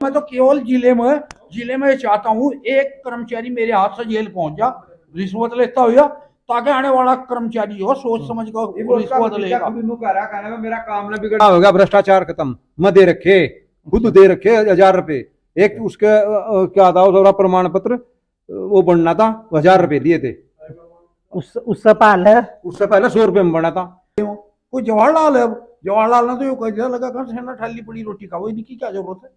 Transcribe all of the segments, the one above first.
मैं तो केवल जिले में ये चाहता हूँ एक कर्मचारी मेरे हाथ से जेल पहुंच जा रिश्वत लेता हुआ, ताकि आने वाला कर्मचारी हो सोच समझ कर रिश्वत लेगा। मेरा काम न बिगड़ा होगा, भ्रष्टाचार खत्म, मैं दे रखे, खुद दे रखे 1000 रुपए। एक उसके क्या था उसका प्रमाण पत्र वो बनना था, 1000 रुपए दिए थे। उससे पहले 100 रुपए में बना था। कोई जवाहरलाल है, जवाहरलाल ने तो यो कह दिया लगा कर सेना ठाली पड़ी रोटी खाओ, इनकी क्या जरूरत है।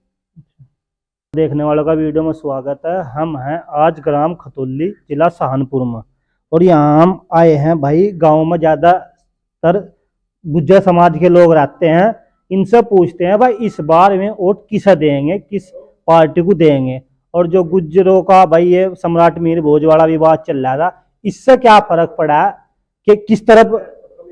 देखने वालों का वीडियो में स्वागत है। हम हैं आज ग्राम खतौली, जिला सहारनपुर में, और यहाँ हम आए हैं भाई। गांव में ज्यादातर गुज्जर समाज के लोग रहते हैं। इनसे पूछते हैं भाई इस बार में वोट किसे देंगे, किस पार्टी को देंगे। और जो गुज्जरों का भाई ये सम्राट मीर भोज वाला विवाद चल रहा था, इससे क्या फर्क पड़ा है कि किस तरफ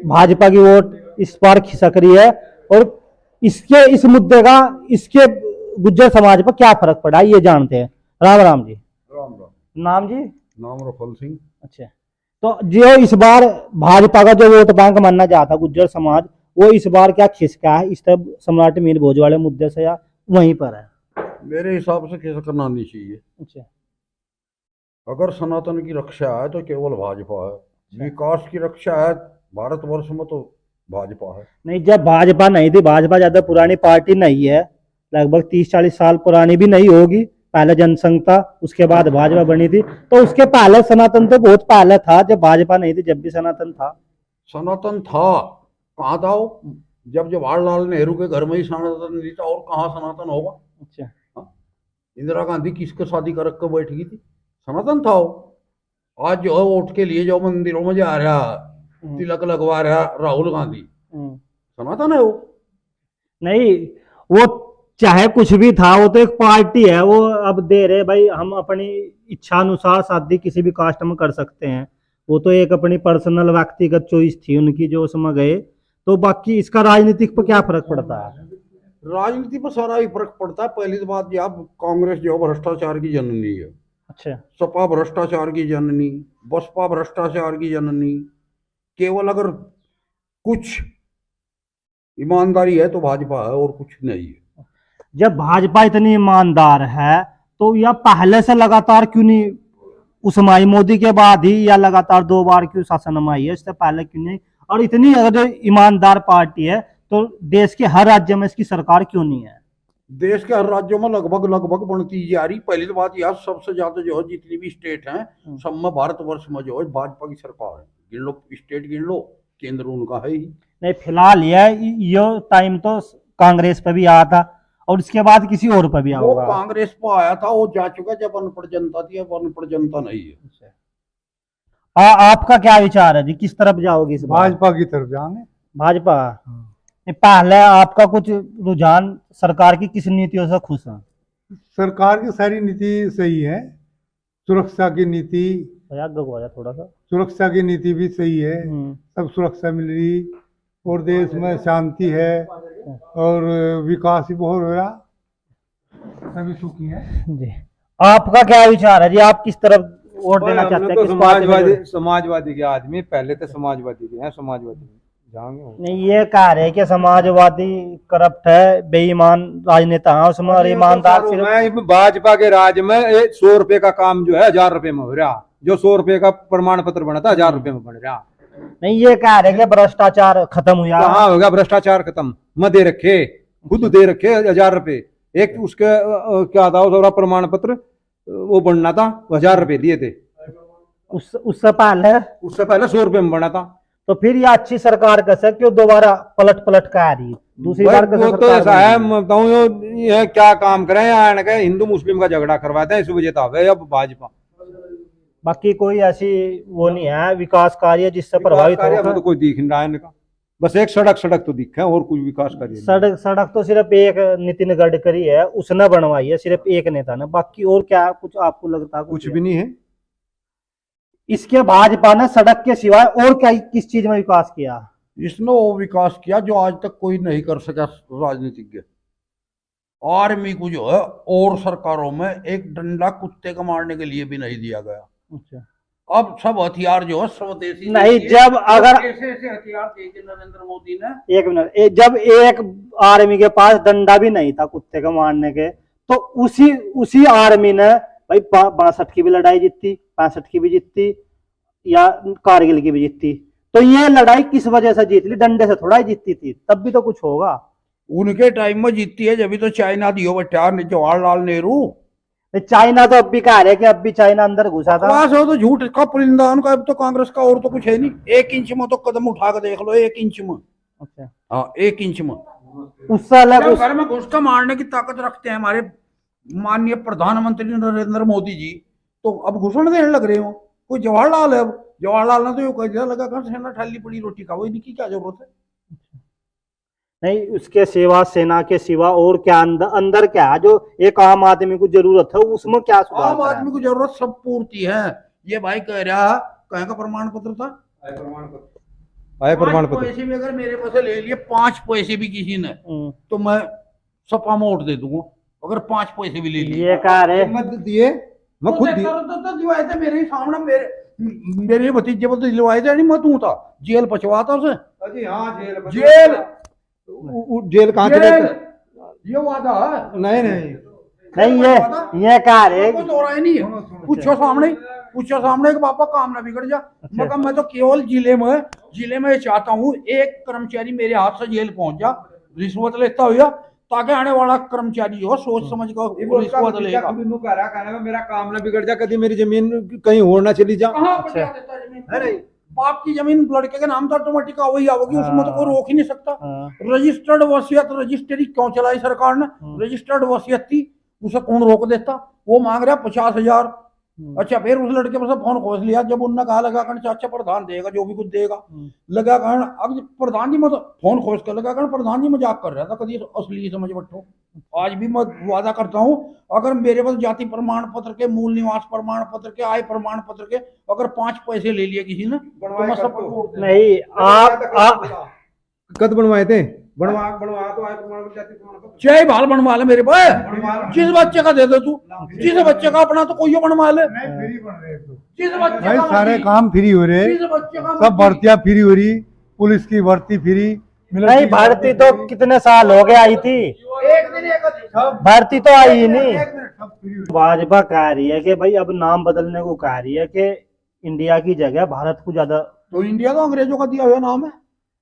भाजपा की वोट इस बार खिसक रही है, और इस मुद्दे का इसके गुज्जर समाज पर क्या फर्क पड़ा है ये जानते हैं। राम राम जी। राम राम। नाम जी? नाम रफल सिंह। अच्छा, तो जो इस बार भाजपा का जो वोट बैंक मानना चाहता गुज्जर समाज, वो इस बार क्या खिसका है इस तरफ सम्राट मीर भोज वाले मुद्दे से, या वहीं पर है? मेरे हिसाब से खिसक करना नहीं चाहिए। अच्छा, अगर सनातन की रक्षा है तो केवल भाजपा है, विकास की रक्षा है भारतवर्ष में तो भाजपा है। नहीं, जब भाजपा नहीं थी, भाजपा ज्यादा पुरानी पार्टी नहीं है, लगभग 30-40 साल पुरानी भी नहीं होगी। पहले जनसंघ था, उसके बाद भाजपा बनी थी, तो उसके पहले सनातन तो बहुत पहले था, जब भाजपा नहीं थी जब भी सनातन था। सनातन था, कहाँ था वो? जब जवाहरलाल नेहरू के घर में ही सनातन नहीं था, और कहाँ सनातन होगा। अच्छा, इंदिरा गांधी किसके शादी कर के बैठ गई थी, सनातन था वो। आज जो है वोट के लिए जो मंदिरों में जा रहा, तिलक लगवा रहा राहुल गांधी, सनातन है वो? नहीं, वो चाहे कुछ भी था, वो तो एक पार्टी है। वो अब दे रहे भाई, हम अपनी इच्छा अनुसार शादी किसी भी कास्ट में कर सकते हैं। वो तो एक अपनी पर्सनल व्यक्तिगत चॉइस थी उनकी जो उसमें गए। तो बाकी इसका राजनीतिक पर क्या फर्क पड़ता है? राजनीति पर सारा ही फर्क पड़ता है। पहली तो बात यह, कांग्रेस जो भ्रष्टाचार की जननी है, अच्छा, सपा भ्रष्टाचार की जननी, बसपा भ्रष्टाचार की जननी। केवल अगर कुछ ईमानदारी है तो भाजपा है, और कुछ नहीं है। जब भाजपा इतनी ईमानदार है तो यह पहले से लगातार क्यों नहीं उसमें आई, मोदी के बाद ही, या लगातार 2 बार क्यों शासन में आई है, इससे पहले क्यों नहीं? और इतनी अगर ईमानदार पार्टी है तो देश के हर राज्य में इसकी सरकार क्यों नहीं है? देश के हर राज्यों में लगभग बनती जा रही। पहली तो बात यह, सबसे ज्यादा जो है जितनी भी स्टेट हैं सब में भारतवर्ष में जो है भाजपा की सरकार है। गिन लो स्टेट, गिन लो, केंद्र उनका है ही नहीं। फिलहाल ये टाइम तो कांग्रेस पे भी आया था, और इसके बाद किसी और पर भी वो आएगा। कांग्रेस पर आया था, वो जा चुका जब अनपढ़ जनता थी, अब अनपढ़ जनता नहीं है। आपका क्या विचार है जी, किस तरफ जाओगे इस बार? भाजपा की तरफ जाने। भाजपा? पहले आपका कुछ रुझान सरकार की किस नीतियों से खुश है? सरकार की सारी नीति सही है, सुरक्षा की नीति, थोड़ा सा सुरक्षा की नीति भी सही है, सब सुरक्षा मिल रही, और देश में शांति है, और विकास भी बहुत हो रहा, सभी सुखी है जी। आपका क्या विचार है जी, आप किस तरफ वोट देना चाहते हैं? तो समाजवादी के आदमी, पहले तो समाजवादी के हैं, समाजवादी जाएंगे। नहीं, ये कह रहे कि समाजवादी करप्ट है, बेईमान राजनेता है उसमें, और ईमानदार सिर्फ भाजपा के राज में 100 रुपए का काम जो है 1000 रुपए में हो रहा, जो 100 रुपए का प्रमाण पत्र बना था 1000 रुपए में बन रहा। नहीं, ये कह रहे कि भ्रष्टाचार खत्म हुआ। कहाँ होगा भ्रष्टाचार खत्म, मैं दे रखे, खुद दे रखे 1000 रुपए। एक उसके क्या था उसका प्रमाण पत्र वो बनना था, 1000 रुपए दिए थे। उससे पहले 100 रुपए में बना था। तो फिर ये अच्छी सरकार कैसे, क्यों दोबारा पलट का आ रही दूसरी बार? वो तो ऐसा है, मैं बताऊं ये क्या काम करें, यहाँ के हिंदू मुस्लिम का झगड़ा करवाते हैं, इस वजह से अब भाजपा। बाकी कोई ऐसी वो नहीं है विकास कार्य जिससे प्रभावित हो? तो कोई दिख नहीं रहा है इनका, बस एक सड़क तो दिखे, और कुछ विकास कार्य सड़क तो सिर्फ एक नितिन गडकरी है, उसने बनवाई है, सिर्फ एक नेता ने। बाकी और क्या कुछ आपको लगता है? कुछ भी नहीं है। इसके भाजपा ने सड़क के सिवाय और क्या किस चीज में विकास किया? इसने वो विकास किया जो आज तक कोई नहीं कर सका राजनीतिज्ञ। आर्मी को जो है और सरकारों में एक डंडा कुत्ते को मारने के लिए भी नहीं दिया गया। अच्छा, अब सब हथियार जो है स्वदेशी नहीं, जब अगर ऐसे हथियार दे दिए नरेंद्र मोदी ने। एक मिनट, जब एक आर्मी के पास डंडा भी नहीं था कुत्ते को मारने के, तो उसी आर्मी ने भाई 62 की भी लड़ाई जीती, 65 की भी जीती, या कारगिल की भी जीती। तो ये लड़ाई किस वजह से जीत ली? डंडे से थोड़ा ही जीती थी, तब भी तो कुछ होगा। उनके टाइम में जीती है, जब भी तो चाइना दियो बच्चा जवाहरलाल नेहरू। चाइना तो अब भी कह रहे कि अब भी चाइना अंदर घुसा था। बकवास हो तो झूठ का परिंदा उनका, अब तो कांग्रेस का और तो कुछ है नहीं। 1 इंच में तो कदम उठा के देख लो, 1 इंच में। अच्छा, हाँ 1 इंच में। उससे अलग जब घर में घुस का मारने की ताकत रखते हैं हमारे माननीय प्रधानमंत्री नरेंद्र मोदी जी, तो अब घुसण देने लग रहे हो। कोई जवाहरलाल है, अब जवाहरलाल ने तो यो कह दिया लगा कर सेना ठाली पड़ी रोटी खाओ, इनकी क्या जरूरत है। नहीं, उसके सिवा, सेना के सिवा और क्या अंदर क्या है जो एक आम आदमी को जरूरत है, उसमें क्या सुधार आम करा है? आदमी को जरूरत सब पूर्ति है। ये भाई कह रहा कहीं का प्रमाण पत्र था, आय प्रमाण 5 पत्र। पैसे भी अगर मेरे पास ले लिए, 5 पैसे भी किसी ने, तो मैं सपा में वोट दे दूंगा। अगर 5 पैसे भी ले लिए, ये कह रहे मत दिए, मैं खुद दिए। तो दिलवाए थे मेरे ही सामने, मेरे भतीजे को तो दिलवाए थे नहीं, मैं तू था जेल पचवाता उसे। अजी हाँ, जेल जेल कहाँ चले जेल, थे? ये वादा है। नहीं नहीं, नहीं, ये कह रहे कोई दो राय नहीं है। पूछो सामने कि पापा काम ना बिगड़ जा। मैं तो केवल जिले में चाहता हूँ एक कर्मचारी मेरे हाथ से जेल पहुंच जा रिश्वत लेता हुआ, ताकि आने वाला कर्मचारी हो सोच समझ कर रिश्वत लेगा। मेरा काम ना बिगड़ जा, कभी मेरी जमीन कहीं और ना चली जा। कहाँ बचा देता है जमीन? बाप की जमीन लड़के के नाम तो ऑटोमेटिक वही आओगी, उसमें तो कोई रोक ही नहीं सकता। रजिस्टर्ड वसीयत रजिस्ट्री क्यों चलाई सरकार ने? रजिस्टर्ड वसीयत थी, उसे कौन रोक देता? वो मांग रहा 50,000। अच्छा, फिर उस लड़के पर फोन खोज लिया, जब उनने कहा लगा कर चाचा प्रधान देगा जो भी कुछ देगा, लगा कर अब प्रधान जी मैं तो फोन खोज कर लगा कर प्रधान जी मजाक कर रहा था, कभी असली समझ बैठो। आज भी मैं वादा करता हूँ, अगर मेरे पास जाति प्रमाण पत्र के, मूल निवास प्रमाण पत्र के, आय प्रमाण पत्र के अगर 5 पैसे ले लिए किसी ने, तो मैं सबको वोट दूंगा। नहीं, आप कद बनवाए थे? बनवा तो आय प्रमाण पत्र, जाति प्रमाण पत्र चाहे बाल बनवा ले मेरे भाई, जिस बच्चे का दे दे तू, जिस बच्चे का अपना तो कोई बनवा ले, जिस बच्चे भाई का सारे मर्जी, काम फ्री हो रहे, जिस बच्चे का सब भर्तियां फ्री हो रही, पुलिस की भर्ती फ्री। नहीं, भर्ती तो कितने साल हो गए आई थी, एक दिन एक भर्ती तो आई ही नहीं। सब फ्री हो भाजपा कह रही है कि भाई अब नाम बदलने को कह रही है कि इंडिया की जगह भारत को ज्यादा। तो इंडिया तो अंग्रेजों का दिया हुआ नाम है।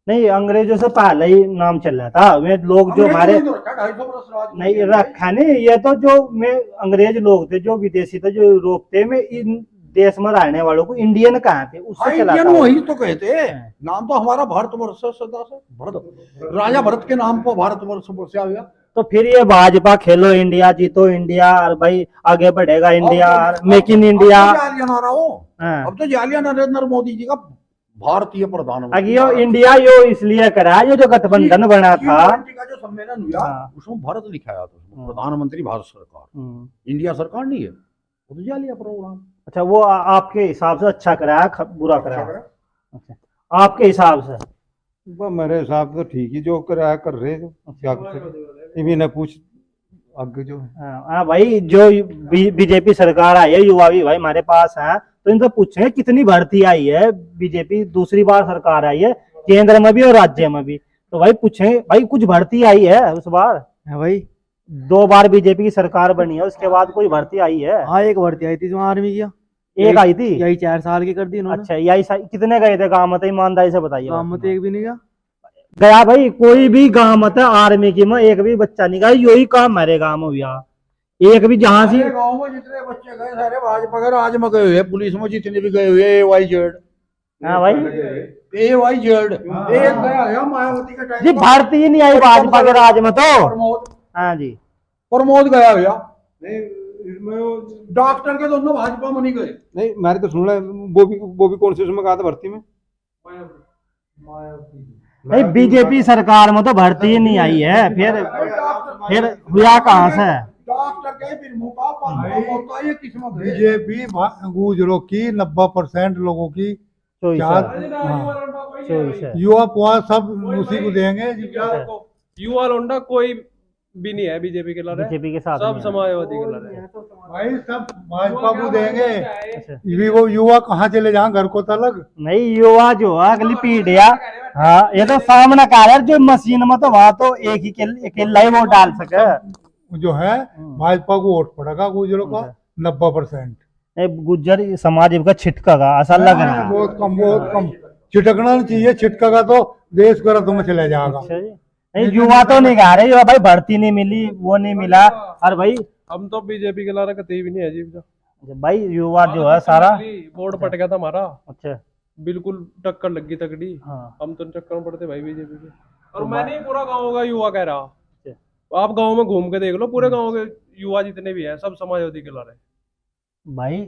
नहीं, अंग्रेजों से पहले ही नाम चल रहा था। वे लोग जो हमारे 250 बरस राज नहीं रखा नहीं, ये तो जो में अंग्रेज लोग थे, जो विदेशी थे, जो यूरोप थे, में इन देश में रहने वालों को इंडियन कहा थे, उससे चला इंडियन था। वही तो कहते हैं, नाम तो हमारा भारतवर्ष है सदा से। भरत, राजा भरत के नाम पर भारतवर्ष से आ गया। तो फिर ये भाजपा खेलो इंडिया, जीतो इंडिया, और भाई आगे बढ़ेगा इंडिया, मेक इन इंडिया। अब तो जालिया नारा हो, हाँ। अब तो जालिया नरेंद्र मोदी जी का भारतीय प्रधानमंत्री। अगे यो इंडिया यो इसलिए करा, ये जो गठबंधन बना था, G20 का जो सम्मेलन हुआ, हाँ। उसमें भारत लिखाया था, उसमें प्रधानमंत्री भारत सरकार, इंडिया सरकार नहीं है, वो तो जालिया प्रोग्राम। अच्छा, वो आपके हिसाब से अच्छा कराया, बुरा कराया? अच्छा, आपके हिसाब से? मेरे हिसाब से ठीक ही, जो कराया कर रहे, जो क्या कर सकते, इन्हीं ने पूछ आगे जो। हाँ भाई, जो बीजेपी सरकार आई है, युवा भी भाई हमारे पास है, तो इनसे पूछे कितनी भर्ती आई है। बीजेपी दूसरी बार सरकार आई है, केंद्र में भी और राज्य में भी, तो भाई पूछे भाई कुछ भर्ती आई है उस बार? है भाई, 2 बार बीजेपी की सरकार बनी है, उसके बाद कोई भर्ती आई है? हाँ एक भर्ती आई थी जो आर्मी की, एक आई थी? यही 4 साल की कर दी इन्होंने। अच्छा, यही कितने गए थे गाँव में? ईमानदारी से बताइए। काम में तो एक भी नहीं गया। गया भाई, कोई भी गाँव में था आर्मी की में एक भी बच्चा नहीं गया। यही काम मेरे गाँव में हुआ, एक भी जहाँ से गाँव में जितने बच्चे गए सारे भाजपा के राज में गए हुए, पुलिस में जितने भी गए हुए AYZ। हाँ भाई, AYZ एक गया मायावती के टाइम जी भर्ती ही नहीं आई भाजपा के राज में तो। प्रमोद, हाँ जी, प्रमोद गया भैया, नहीं इसमें डॉक्टर के दोनों भाजपा में नहीं गए। नहीं, मैंने तो सुना है, वो भी कौन से उसमें कहा था भर्ती में? नहीं बीजेपी सरकार में तो भर्ती ही नहीं आई है, फिर हुआ कहाँ से? डॉक्टर के फिर मुका पाता ये किस्मत है। बीजेपी गुजरों की 90% लोगों की चोइस चार, है। हाँ, चोइस है। युवा पुआ सब उसी को देंगे। युवा लोंडा कोई भी नहीं है बीजेपी के लड़े, बीजेपी के साथ सब में। समाजवादी के लड़े। भाई सब भाजपा को देंगे, वो युवा कहाँ चले जाए घर को तलक। नहीं, युवा जो है अगली पीढ़िया, हाँ ये तो सामने कह रहा है, जो मशीन में तो वहां तो एक ही अकेला ही वोट डाल सके। जो है भाजपा को वोट पड़ेगा गुजरों का 90%। गुज्जर समाज इनका छिटका ऐसा लग रहा है। बहुत कम छिटकना नहीं चाहिए, छिटका तो देश को रद्द में चले जाएगा। अच्छा जी। नहीं युवा तो नहीं गा रहे, युवा भाई भर्ती नहीं मिली, वो नहीं मिला। और भाई हम तो बीजेपी के लारा कतई भी नहीं है जी। भाई युवा जो है सारा, वोट पट गया था हमारा, अच्छा बिल्कुल टक्कर लग गई तगड़ी। हाँ। हम तो चक्कर में पड़ते भाई बीजेपी के। और मैं नहीं पूरा गाँव का युवा कह रहा, आप गाँव में घूम के देख लो, पूरे गाँव के युवा जितने भी है सब समाजवादी के ला रहे। भाई